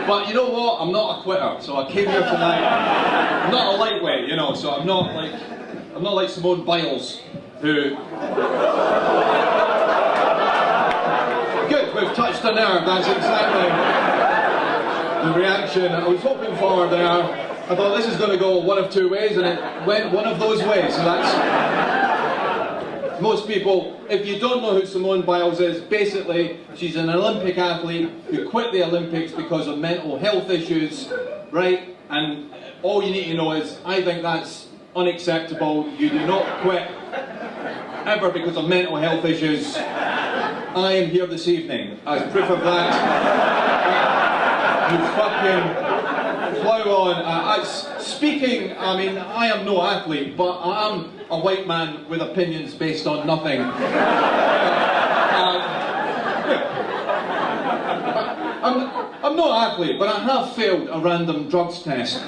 But you know what? I'm not a quitter, so I came here tonight. I'm not a lightweight, you know, so I'm not like Simone Biles, who... Good, we've touched a nerve, that's exactly the reaction I was hoping for there. I thought this is going to go one of two ways, and it went one of those ways, so that's... Most people, if you don't know who Simone Biles is, basically, she's an Olympic athlete who quit the Olympics because of mental health issues, right? And all you need to know is, I think that's unacceptable. You do not quit ever because of mental health issues. I am here this evening as proof of that. You fucking plow on. Speaking, I mean, I am no athlete, but I am a white man with opinions based on nothing. I'm no athlete, but I have failed a random drugs test.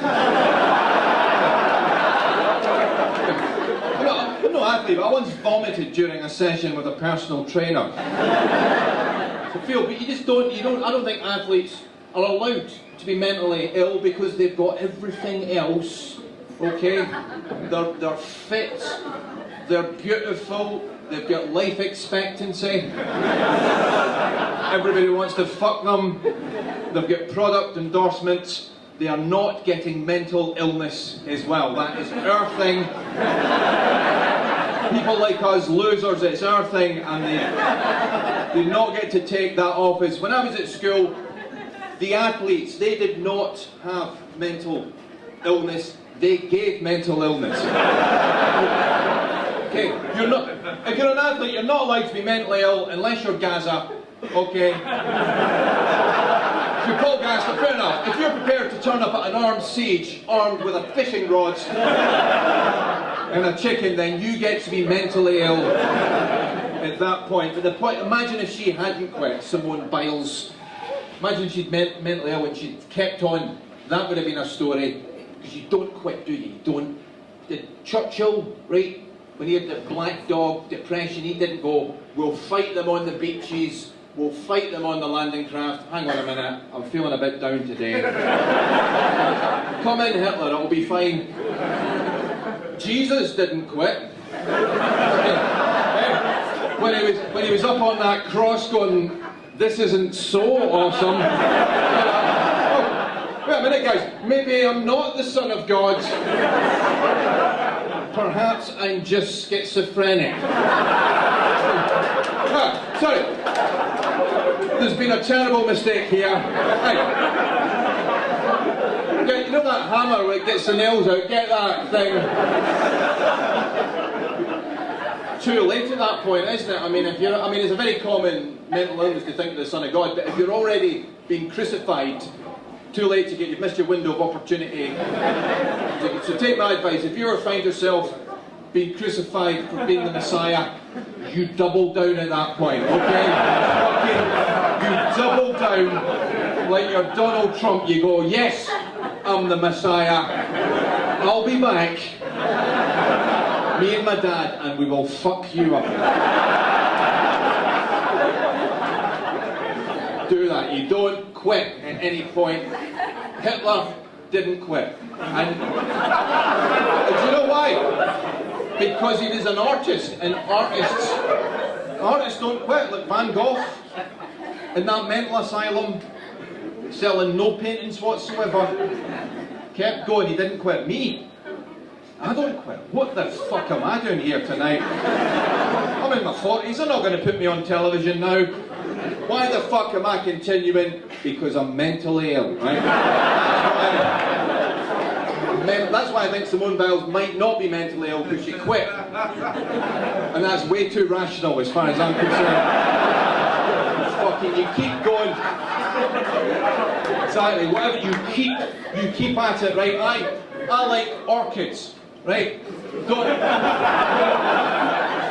I'm no athlete, but I once vomited during a session with a personal trainer. So Phil, but I don't think athletes are allowed to be mentally ill because they've got everything else, okay? They're fit, they're beautiful, they've got life expectancy. Everybody wants to fuck them, they've got product endorsements, they are not getting mental illness as well. That is our thing. People like us, losers, it's our thing, and they do not get to take that off us. When I was at school, the athletes, they did not have mental illness, they gave mental illness. Okay, if you're an athlete, you're not allowed to be mentally ill unless you're Gaza, okay? If you're Paul Gasser, fair enough. If you're prepared to turn up at an armed siege, armed with a fishing rod and a chicken, then you get to be mentally ill at that point. But the point, imagine if she hadn't quit, Simone Biles. Imagine she'd mentally ill and she'd kept on. That would have been a story. Because you don't quit, do you? You don't. Did Churchill, right, when he had the Black Dog depression, he didn't go, we'll fight them on the beaches, we'll fight them on the landing craft. Hang on a minute, I'm feeling a bit down today. Come in, Hitler, it'll be fine. Jesus didn't quit. When he was up on that cross going, this isn't so awesome. Wait a minute, guys. Maybe I'm not the Son of God. Perhaps I'm just schizophrenic. Sorry. There's been a terrible mistake here. Hey. You know that hammer where it gets the nails out? Get that thing. Too late at that point, isn't it? I mean, it's a very common mental illness to think of the Son of God, but if you're already being crucified, too late to get, you've missed your window of opportunity. So take my advice, if you ever find yourself being crucified for being the Messiah, you double down at that point, okay? You double down like you're Donald Trump, you go, yes, I'm the Messiah, I'll be back. Me and my dad, and we will fuck you up. Do that. You don't quit at any point. Hitler didn't quit. And do you know why? Because he was an artist, and artists don't quit. Like Van Gogh in that mental asylum, selling no paintings whatsoever. Kept going, he didn't quit. Me, I don't quit. What the fuck am I doing here tonight? I'm in my 40s, they're not going to put me on television now. Why the fuck am I continuing? Because I'm mentally ill, right? That's why I think Simone Biles might not be mentally ill, because she quit. And that's way too rational as far as I'm concerned. Fucking, you keep going. Exactly, whatever, you keep at it, right? I like orchids. Right?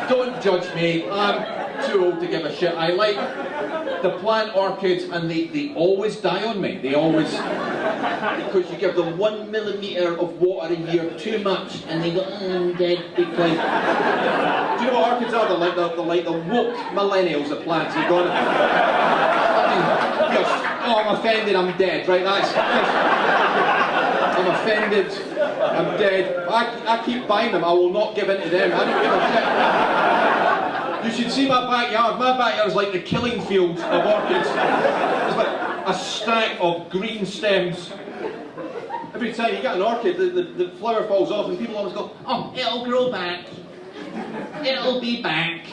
Don't judge me. I'm too old to give a shit. I like the plant orchids, and they always die on me. They always, because you give them 1 millimetre of water a year too much, and they go, I'm dead. Because, do you know what orchids are? They're like the woke millennials of plants. You've got I'm offended, I'm dead, right? I'm offended, I'm dead. I keep buying them, I will not give in to them. I don't give a shit. You should see my backyard. My backyard is like the killing field of orchids. It's like a stack of green stems. Every time you get an orchid, the flower falls off and people always go, oh, it'll grow back. It'll be back.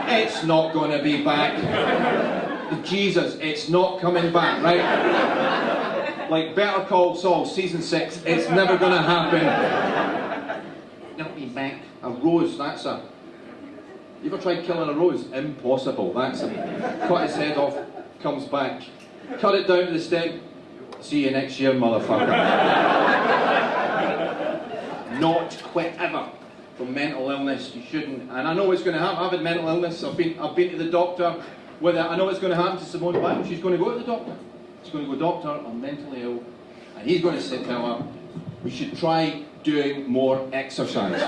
It's not going to be back. Jesus, it's not coming back, right? Like Better Call Saul, season 6, it's never going to happen. It'll be back. A rose, that's a... You ever tried killing a rose? Impossible, that's a... Cut its head off, comes back. Cut it down to the stem. See you next year, motherfucker. Not quit ever. From mental illness, you shouldn't. And I know what's going to happen. I've had mental illness. I've been to the doctor with it. I know what's going to happen to Simone Biles. She's going to go to the doctor. She's going to go, doctor, I'm mentally ill. And he's going to tell her, we should try doing more exercise.